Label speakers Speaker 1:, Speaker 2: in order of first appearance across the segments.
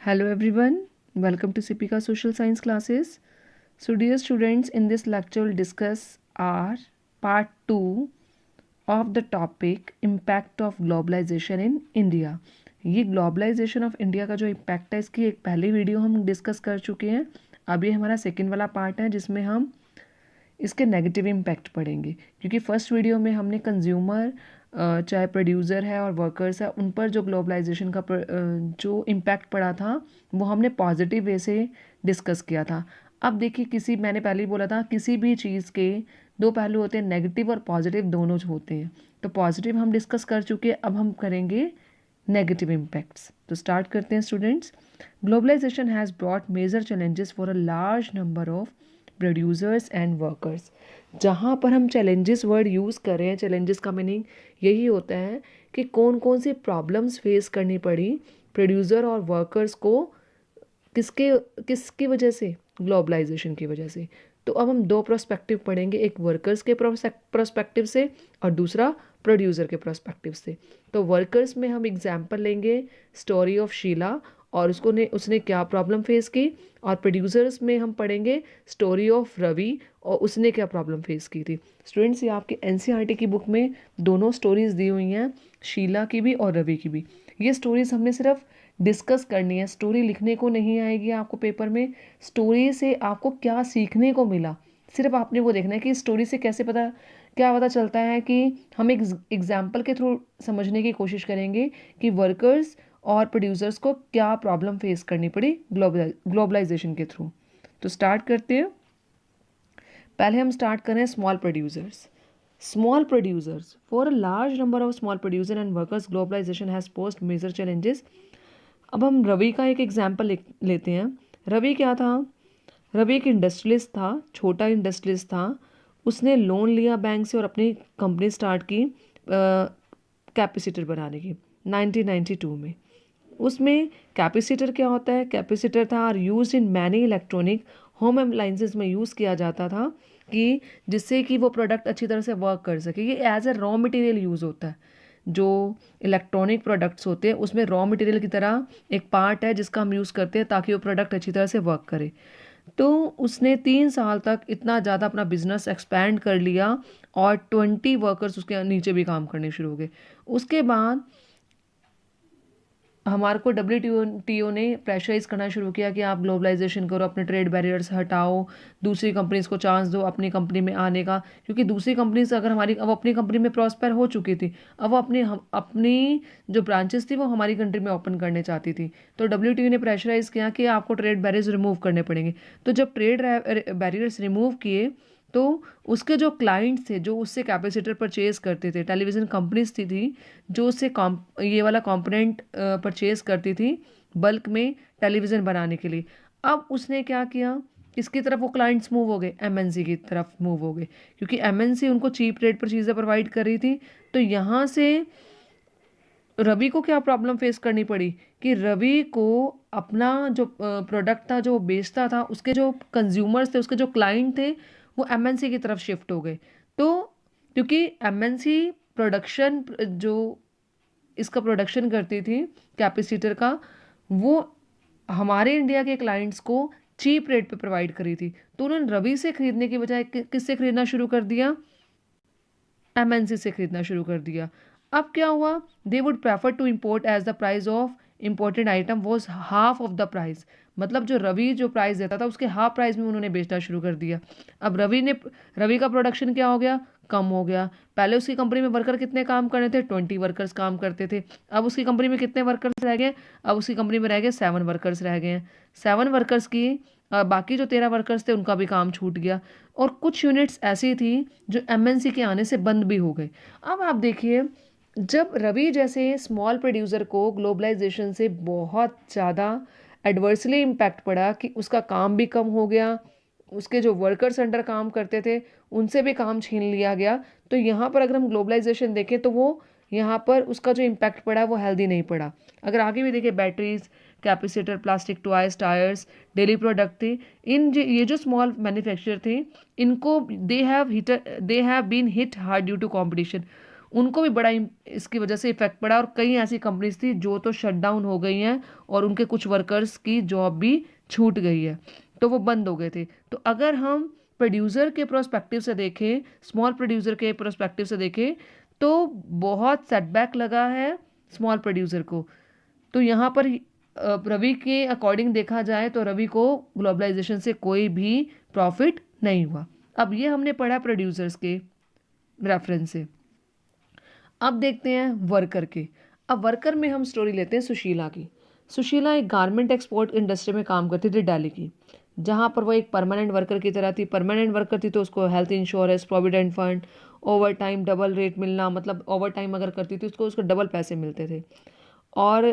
Speaker 1: Hello everyone, welcome to Sipika Social Science classes. So dear students, in this lecture we'll discuss our part 2 of the topic impact of globalization in India. ये globalisation of India का जो impact है इसकी एक पहली video हम discuss कर चुके हैं. अब ये हमारा सेकेंड वाला पार्ट है जिसमें हम इसके नेगेटिव इम्पैक्ट पड़ेंगे, क्योंकि फर्स्ट वीडियो में हमने कंज्यूमर चाहे प्रोड्यूसर है और वर्कर्स है उन पर जो ग्लोबलाइजेशन का जो इम्पैक्ट पड़ा था वो हमने पॉजिटिव वे से डिस्कस किया था. अब देखिए, मैंने पहले ही बोला था किसी भी चीज़ के दो पहलू होते हैं, नेगेटिव और पॉजिटिव दोनों होते हैं. तो पॉजिटिव हम डिस्कस कर चुके हैं, अब हम करेंगे नेगेटिव इम्पैक्ट्स. तो स्टार्ट करते हैं students. Globalization has brought major challenges for a large number of producers and workers. जहाँ पर हम चैलेंजेस वर्ड यूज़ कर रहे हैं, चैलेंजेस का मीनिंग यही होता है कि कौन कौन सी प्रॉब्लम्स फेस करनी पड़ी प्रोड्यूसर और वर्कर्स को, किसके किसकी वजह से, ग्लोबलाइजेशन की वजह से. तो अब हम दो प्रोस्पेक्टिव पढ़ेंगे, एक वर्कर्स के प्रोस्पेक्टिव से और दूसरा प्रोड्यूसर के प्रोस्पेक्टिव से. तो वर्कर्स में हम एग्जांपल लेंगे स्टोरी ऑफ शीला और उसने क्या प्रॉब्लम फेस की, और प्रोड्यूसर्स में हम पढ़ेंगे स्टोरी ऑफ रवि और उसने क्या प्रॉब्लम फेस की थी. स्टूडेंट्स, ये आपके एनसीईआरटी की बुक में दोनों स्टोरीज दी हुई हैं, शीला की भी और रवि की भी. ये स्टोरीज हमने सिर्फ डिस्कस करनी है, स्टोरी लिखने को नहीं आएगी आपको पेपर में. स्टोरी से आपको क्या सीखने को मिला, सिर्फ आपने वो देखना है कि स्टोरी से क्या पता चलता है. कि हम एक एग्जाम्पल के थ्रू समझने की कोशिश करेंगे कि वर्कर्स और प्रोड्यूसर्स को क्या प्रॉब्लम फेस करनी पड़ी ग्लोबलाइजेशन के थ्रू. तो स्टार्ट करते हैं. पहले हम स्टार्ट करें small producers. Small producers. For a large number of small producer and workers, globalization has posed major challenges. अब हम रवि का एक एग्जाम्पल लेते हैं. रवि क्या था? रवि एक इंडस्ट्रियलिस्ट था, छोटा इंडस्ट्रियलिस्ट था. उसने लोन लिया बैंक से और अपनी कंपनी स्टार्ट की कैपेसिटर बनाने की 1992 में. उसमें कैपेसिटर क्या होता है? कैपेसिटर था are use in many electronic home appliances में यूज़ किया जाता था कि जिससे कि वो प्रोडक्ट अच्छी तरह से वर्क कर सके. ये as a raw material use होता है. जो इलेक्ट्रॉनिक प्रोडक्ट्स होते हैं उसमें रॉ मटेरियल की तरह एक पार्ट है जिसका हम यूज़ करते हैं ताकि वो प्रोडक्ट अच्छी तरह से वर्क करे. तो उसने 3 साल तक इतना ज़्यादा अपना बिजनेस एक्सपैंड कर लिया और 20 वर्कर्स उसके नीचे भी काम करने शुरू हो गए. उसके बाद हमारे को WTO ने प्रेशराइज करना शुरू किया कि आप ग्लोबलाइजेशन करो, अपने ट्रेड बैरियर्स हटाओ, दूसरी कंपनीज को चांस दो अपनी कंपनी में आने का. क्योंकि दूसरी कंपनीज अगर अब अपनी कंपनी में प्रॉस्पर हो चुकी थी, अब वो अपनी जो ब्रांचेस थी वो हमारी कंट्री में ओपन करने चाहती थी. तो WTO ने प्रेशराइज किया कि आपको ट्रेड बैरियर्स रिमूव करने पड़ेंगे. तो जब ट्रेड बैरियर्स रिमूव किए तो उसके जो क्लाइंट्स थे जो उससे कैपेसिटर परचेज करते थे, टेलीविज़न कंपनीज थी जो उससे ये वाला कंपोनेंट परचेज करती थी बल्क में टेलीविज़न बनाने के लिए. अब उसने क्या किया, किसकी तरफ वो क्लाइंट्स मूव हो गए? MNC की तरफ मूव हो गए, क्योंकि MNC उनको चीप रेट पर चीज़ें प्रोवाइड कर रही थी. तो यहाँ से रवि को क्या प्रॉब्लम फेस करनी पड़ी कि रवि को अपना जो प्रोडक्ट था जो बेचता था, उसके जो कंज्यूमर्स थे, उसके जो क्लाइंट थे, वो MNC की तरफ शिफ्ट हो गए. तो क्योंकि MNC प्रोडक्शन जो इसका प्रोडक्शन करती थी कैपेसिटर का, वो हमारे इंडिया के क्लाइंट्स को चीप रेट पे प्रोवाइड करी थी. तो उन्होंने रवि से खरीदने की बजाय किससे खरीदना शुरू कर दिया? MNC से खरीदना शुरू कर दिया. अब क्या हुआ? They would prefer to import as the price of imported item was half of the price. मतलब जो रवि जो प्राइस देता था उसके हाफ प्राइस में उन्होंने बेचना शुरू कर दिया. अब रवि का प्रोडक्शन क्या हो गया? कम हो गया. पहले उसकी कंपनी में वर्कर कितने काम कर रहे थे? 20 वर्कर्स काम करते थे. अब उसकी कंपनी में कितने वर्कर्स रह गए? अब उसकी कंपनी में रह गए 7 वर्कर्स रह गए हैं. 7 वर्कर्स की बाकी जो 13 वर्कर्स थे उनका भी काम छूट गया. और कुछ यूनिट्स ऐसी थी जो MNC के आने से बंद भी हो गए. अब आप देखिए, जब रवि जैसे स्मॉल प्रोड्यूसर को ग्लोबलाइजेशन से बहुत ज़्यादा एडवर्सली इम्पैक्ट पड़ा कि उसका काम भी कम हो गया, उसके जो वर्कर्स अंडर काम करते थे उनसे भी काम छीन लिया गया. तो यहाँ पर अगर हम ग्लोबलाइजेशन देखें तो वो यहाँ पर उसका जो इम्पैक्ट पड़ा वो हेल्दी नहीं पड़ा. अगर आगे भी देखें, batteries, capacitor, plastic toys, tyres, daily product थे, ये जो स्मॉल मैन्युफैक्चरर थे, इनको they have been hit hard due to competition. उनको भी बड़ा इसकी वजह से इफेक्ट पड़ा, और कई ऐसी कंपनीज थी जो तो शट डाउन हो गई हैं और उनके कुछ वर्कर्स की जॉब भी छूट गई है, तो वो बंद हो गए थे। तो अगर हम प्रोड्यूसर के प्रोस्पेक्टिव से देखें, स्मॉल प्रोड्यूसर के प्रोस्पेक्टिव से देखें, तो बहुत सेटबैक लगा है स्मॉल प्रोड्यूसर को। तो यहाँ पर रवि के अकॉर्डिंग देखा जाए तो रवि को ग्लोबलाइजेशन से कोई भी प्रॉफिट नहीं हुआ। अब ये हमने पढ़ा प्रोड्यूसर्स के रेफरेंस से। अब देखते हैं वर्कर के। अब वर्कर में हम स्टोरी लेते हैं सुशीला की। सुशीला एक गारमेंट एक्सपोर्ट इंडस्ट्री में काम करती थी दिल्ली की, जहाँ पर वो एक परमानेंट वर्कर की तरह थी। परमानेंट वर्कर थी तो उसको health insurance, provident fund, over time double rate मिलना, मतलब ओवर टाइम अगर करती थी उसको डबल पैसे मिलते थे। और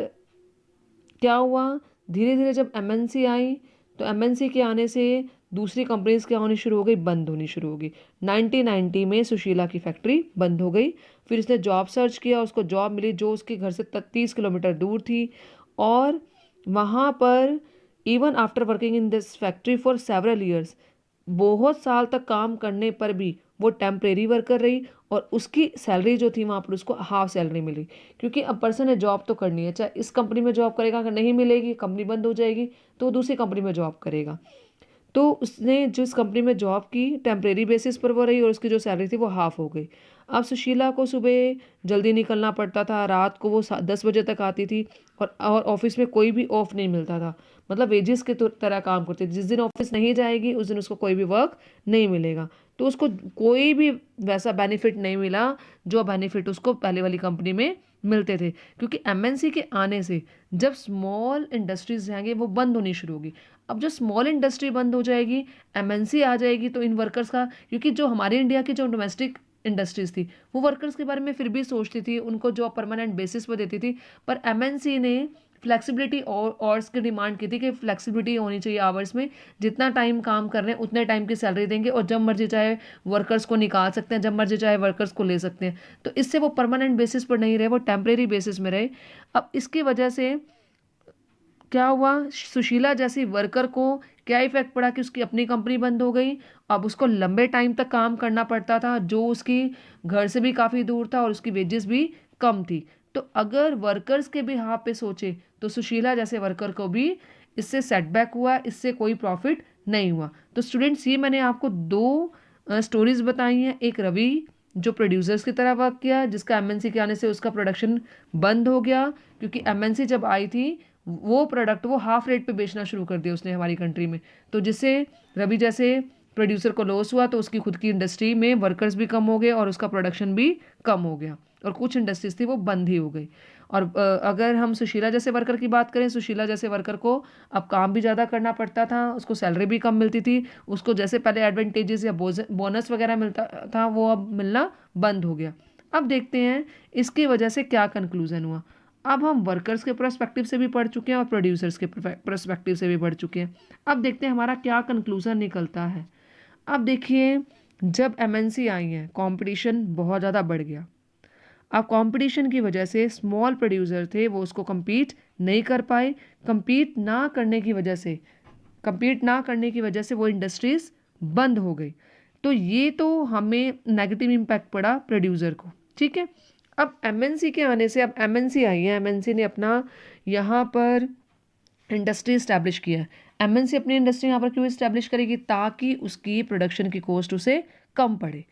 Speaker 1: क्या हुआ, धीरे धीरे जब एमएनसी आई तो एमएनसी के आने से दूसरी कंपनीज क्या होनी शुरू हो गई, बंद होनी शुरू हो गई। 1990 में सुशीला की फैक्ट्री बंद हो गई। फिर उसने जॉब सर्च किया, उसको जॉब मिली जो उसके घर से 30 किलोमीटर दूर थी। और वहाँ पर even after working in this factory for several years, बहुत साल तक काम करने पर भी वो टेम्परेरी वर्कर रही, और उसकी सैलरी जो थी वहाँ पर उसको हाफ सैलरी मिली। क्योंकि अब पर्सन ने जॉब तो करनी है, चाहे इस कंपनी में जॉब करेगा, अगर नहीं मिलेगी, कंपनी बंद हो जाएगी, तो वो दूसरी कंपनी में जॉब करेगा। तो उसने जिस कंपनी में जॉब की टेम्परेरी बेसिस पर वो रही, और उसकी जो सैलरी थी वो हाफ हो गई। अब सुशीला को सुबह जल्दी निकलना पड़ता था, रात को वो 10 बजे तक आती थी, और ऑफिस में कोई भी ऑफ नहीं मिलता था। मतलब वेजिस के तरह काम करती थी। जिस दिन ऑफिस नहीं जाएगी उस दिन उसको कोई भी वर्क नहीं मिलेगा। तो उसको कोई भी वैसा बेनिफिट नहीं मिला जो बेनिफिट उसको पहले वाली कंपनी में मिलते थे। क्योंकि एमएनसी के आने से जब स्मॉल इंडस्ट्रीज जाएंगे वो बंद होनी शुरू होगी। अब जो स्मॉल इंडस्ट्री बंद हो जाएगी, एमएनसी आ जाएगी, तो इन वर्कर्स का, क्योंकि जो हमारे इंडिया की जो डोमेस्टिक इंडस्ट्रीज थी वो वर्कर्स के बारे में फिर भी सोचती थी, उनको जॉब परमानेंट बेसिस पर देती थी। पर एमएनसी ने फ्लेक्सिबिलिटी और आवर्स की डिमांड की थी कि फ्लेक्सिबिलिटी होनी चाहिए आवर्स में, जितना टाइम काम कर रहे हैं उतने टाइम की सैलरी देंगे, और जब मर्जी चाहे वर्कर्स को निकाल सकते हैं, जब मर्जी चाहे वर्कर्स को ले सकते हैं। तो इससे वो परमानेंट बेसिस पर नहीं रहे, वो टेम्परेरी बेसिस में रहे। अब इसकी वजह से क्या हुआ, सुशीला जैसी वर्कर को क्या इफेक्ट पड़ा कि उसकी अपनी कंपनी बंद हो गई। अब उसको लंबे टाइम तक काम करना पड़ता था, जो उसकी घर से भी काफ़ी दूर था, और उसकी वेजेस भी कम थी। तो अगर वर्कर्स के भी हाथ पे सोचे तो सुशीला जैसे वर्कर को भी इससे सेटबैक हुआ, इससे कोई प्रॉफिट नहीं हुआ। तो स्टूडेंट्स, ये मैंने आपको दो स्टोरीज बताई हैं। एक रवि जो प्रोड्यूसर्स की तरह वर्क किया, जिसका एमएनसी के आने से उसका प्रोडक्शन बंद हो गया, क्योंकि एमएनसी जब आई थी वो प्रोडक्ट वो हाफ रेट पे बेचना शुरू कर दिया उसने हमारी कंट्री में। तो जिससे रवि जैसे प्रोड्यूसर को लॉस हुआ, तो उसकी खुद की इंडस्ट्री में वर्कर्स भी कम हो गए और उसका प्रोडक्शन भी कम हो गया, और कुछ इंडस्ट्रीज थी वो बंद ही हो गई। और अगर हम सुशीला जैसे वर्कर की बात करें, सुशीला जैसे वर्कर को अब काम भी ज़्यादा करना पड़ता था, उसको सैलरी भी कम मिलती थी, उसको जैसे पहले एडवांटेजेस या बोनस वगैरह मिलता था वो अब मिलना बंद हो गया। अब देखते हैं इसकी वजह से क्या कंक्लूजन हुआ। अब हम वर्कर्स के पर्सपेक्टिव से भी पढ़ चुके हैं और प्रोड्यूसर्स के पर्सपेक्टिव से भी पढ़ चुके हैं। अब देखते हैं हमारा क्या कंक्लूजन निकलता है। अब देखिए, जब एमएनसी आई है कंपटीशन बहुत ज़्यादा बढ़ गया। अब कंपटीशन की वजह से स्मॉल प्रोड्यूसर थे वो उसको compete नहीं कर पाए। compete ना करने की वजह से वो इंडस्ट्रीज बंद हो गई। तो ये तो हमें नेगेटिव इम्पैक्ट पड़ा प्रोड्यूसर को, ठीक है। अब एमएनसी के आने से, अब एमएनसी आई है, एमएनसी ने अपना यहाँ पर इंडस्ट्री इस्टेब्लिश किया है। एमएनसी अपनी इंडस्ट्री यहाँ पर क्यों इस्टेब्लिश करेगी, ताकि उसकी प्रोडक्शन की कॉस्ट उसे कम पड़े।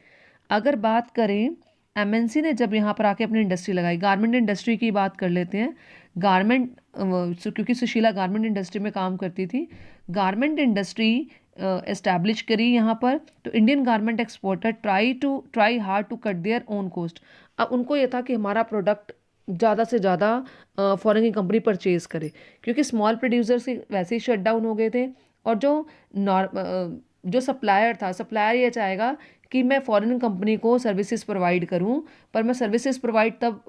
Speaker 1: अगर बात करें, एमएनसी ने जब यहाँ पर आके अपनी इंडस्ट्री लगाई, गारमेंट इंडस्ट्री की बात कर लेते हैं। गारमेंट, क्योंकि सुशीला गारमेंट इंडस्ट्री में काम करती थी, गारमेंट इंडस्ट्री एस्टैब्लिश करी यहाँ पर। तो Indian garment exporter try hard to cut their own cost. अब उनको ये था कि हमारा प्रोडक्ट ज़्यादा से ज़्यादा फॉरेन की कंपनी परचेज़ करे, क्योंकि स्मॉल प्रोड्यूसर्स वैसे ही शट डाउन हो गए थे। और जो सप्लायर था, सप्लायर ये चाहेगा कि मैं फॉरेन कंपनी को सर्विसेज प्रोवाइड करूं, पर मैं सर्विसेज प्रोवाइड तब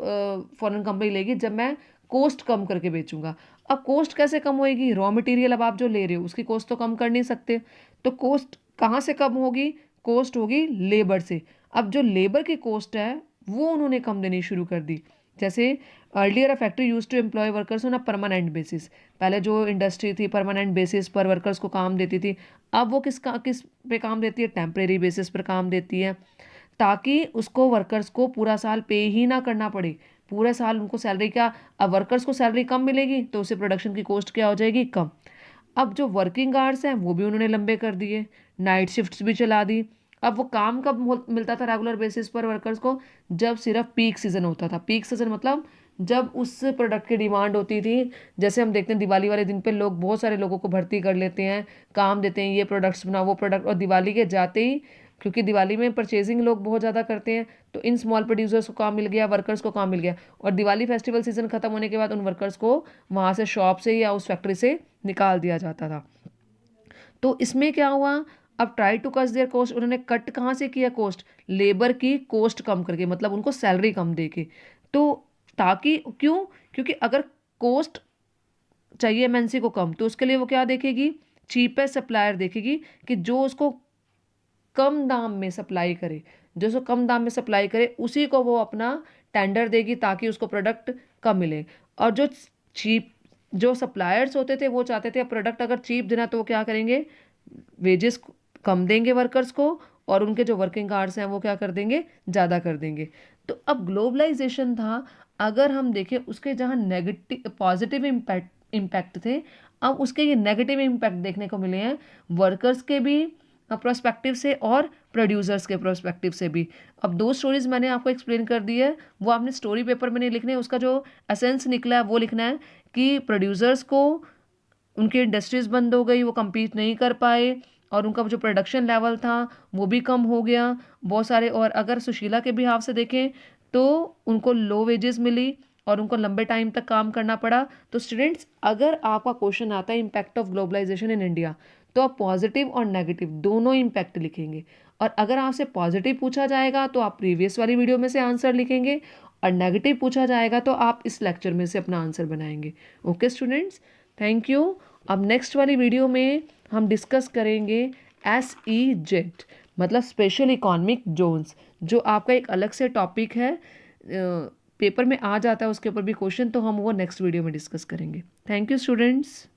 Speaker 1: फॉरेन कंपनी लेगी जब मैं कॉस्ट कम करके बेचूंगा। अब कॉस्ट कैसे कम होएगी, रॉ मटेरियल अब आप जो ले रहे हो उसकी कॉस्ट तो कम कर नहीं सकते। तो कॉस्ट कहाँ से कम होगी, कॉस्ट होगी लेबर से। अब जो लेबर की कॉस्ट है वो उन्होंने कम देनी शुरू कर दी। जैसे earlier a factory use to employ workers on a permanent basis. पहले जो इंडस्ट्री थी परमानेंट बेसिस पर वर्कर्स को काम देती थी, अब वो किस पे काम देती है, टेम्परेरी बेसिस पर काम देती है। ताकि उसको वर्कर्स को पूरा साल पे ही ना करना पड़े, पूरा साल उनको सैलरी क्या, अब वर्कर्स को सैलरी कम मिलेगी तो उसे प्रोडक्शन की कॉस्ट क्या हो जाएगी, कम। अब जो वर्किंग आवर्स हैं वो भी उन्होंने लंबे कर दिए, नाइट शिफ्ट्स भी चला दी। अब वो काम कब मिलता था रेगुलर बेसिस पर वर्कर्स को, जब सिर्फ पीक सीजन होता था। पीक सीजन मतलब जब उस प्रोडक्ट की डिमांड होती थी। जैसे हम देखते हैं दिवाली वाले दिन पे लोग बहुत सारे लोगों को भर्ती कर लेते हैं, काम देते हैं, ये प्रोडक्ट्स बनाओ वो प्रोडक्ट, और दिवाली के जाते ही, क्योंकि दिवाली में परचेजिंग लोग बहुत ज़्यादा करते हैं, तो इन स्मॉल प्रोड्यूसर्स को काम मिल गया, वर्कर्स को काम मिल गया, और दिवाली फेस्टिवल सीजन खत्म होने के बाद उन वर्कर्स को वहाँ से शॉप से या उस फैक्ट्री से निकाल दिया जाता था। तो इसमें क्या हुआ, अब try to cut their cost, उन्होंने कट कहाँ से किया कॉस्ट, लेबर की कॉस्ट कम करके, मतलब उनको सैलरी कम दे के। तो ताकि क्यों, क्योंकि अगर कॉस्ट चाहिए एमएनसी को कम, तो उसके लिए वो क्या देखेगी, चीपेस्ट सप्लायर देखेगी, कि जो उसको कम दाम में सप्लाई करे, जो उसको कम दाम में सप्लाई करे उसी को वो अपना टेंडर देगी, ताकि उसको प्रोडक्ट कम मिले। और जो चीप, जो सप्लायर्स होते थे वो चाहते थे प्रोडक्ट अगर चीप देना, तो वो क्या करेंगे, वेजेस कम देंगे वर्कर्स को, और उनके जो वर्किंग आवर्स हैं वो क्या कर देंगे, ज़्यादा कर देंगे। तो अब ग्लोबलाइजेशन था, अगर हम देखें उसके जहाँ नेगेटिव पॉजिटिव इम्पैक्ट थे, अब उसके ये नेगेटिव इम्पैक्ट देखने को मिले हैं, वर्कर्स के भी प्रोस्पेक्टिव से और प्रोड्यूसर्स के प्रोस्पेक्टिव से भी। अब दो स्टोरीज मैंने आपको एक्सप्लेन कर दी है, वो आपने स्टोरी पेपर में नहीं लिखने, उसका जो एसेंस निकला है वो लिखना है, कि प्रोड्यूसर्स को उनकी इंडस्ट्रीज बंद हो गई, वो compete नहीं कर पाए, और उनका जो प्रोडक्शन लेवल था वो भी कम हो गया बहुत सारे। और अगर सुशीला के बिहाफ से देखें तो उनको लो वेजेस मिली और उनको लंबे टाइम तक काम करना पड़ा। तो स्टूडेंट्स, अगर आपका क्वेश्चन आता है impact of globalization in India, तो आप पॉजिटिव और नेगेटिव दोनों इम्पैक्ट लिखेंगे। और अगर आपसे पॉजिटिव पूछा जाएगा तो आप प्रीवियस वाली वीडियो में से आंसर लिखेंगे, और नेगेटिव पूछा जाएगा तो आप इस लेक्चर में से अपना आंसर बनाएंगे। Okay students, thank you. अब नेक्स्ट वाली वीडियो में हम डिस्कस करेंगे SEZ, मतलब स्पेशल इकोनॉमिक जोन्स, जो आपका एक अलग से टॉपिक है, पेपर में आ जाता है उसके ऊपर भी क्वेश्चन, तो हम वो नेक्स्ट वीडियो में डिस्कस करेंगे। Thank you students.